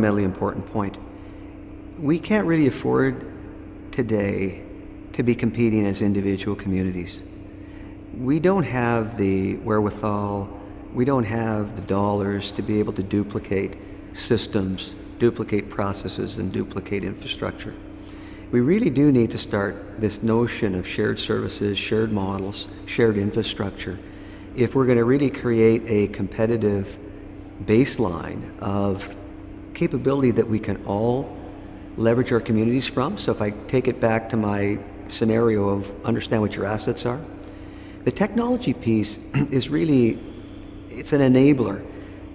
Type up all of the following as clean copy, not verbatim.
fundamentally important point. We can't really afford today to be competing as individual communities. We don't have the wherewithal, we don't have the dollars to be able to duplicate systems, duplicate processes, and duplicate infrastructure. We really do need to start this notion of shared services, shared models, shared infrastructure, if we're going to really create a competitive baseline of capability that we can all leverage our communities from. So if I take it back to my scenario of understand what your assets are, the technology piece is really, it's an enabler.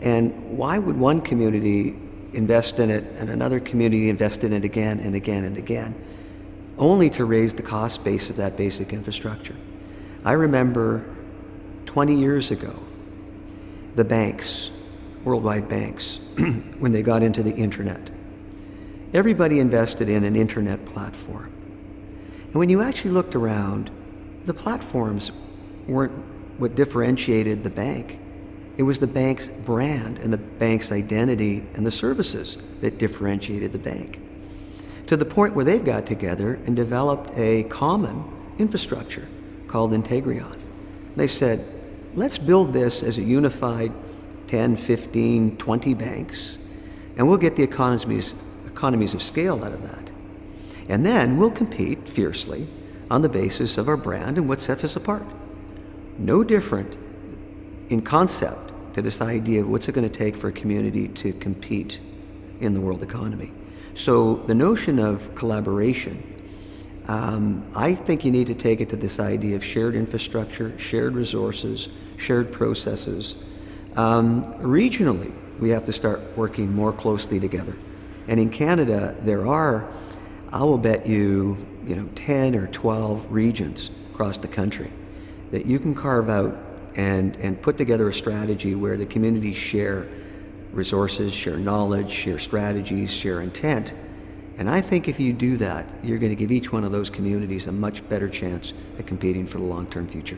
And why would one community invest in it and another community invest in it again and again and again, only to raise the cost base of that basic infrastructure? I remember 20 years ago, the banks, worldwide banks, when they got into the internet, everybody invested in an internet platform. And when you actually looked around, the platforms weren't what differentiated the bank. It was the bank's brand and the bank's identity and the services that differentiated the bank. To the point where they've got together and developed a common infrastructure called Integrion. They said, let's build this as a unified 10, 15, 20 banks, and we'll get the economies of scale out of that. And then we'll compete fiercely on the basis of our brand and what sets us apart. No different in concept to this idea of what's it going to take for a community to compete in the world economy. So the notion of collaboration, I think you need to take it to this idea of shared infrastructure, shared resources, shared processes. Regionally, we have to start working more closely together. And in Canada, there are, I will bet you, 10 or 12 regions across the country that you can carve out and put together a strategy where the communities share resources, share knowledge, share strategies, share intent. And I think if you do that, you're going to give each one of those communities a much better chance at competing for the long-term future.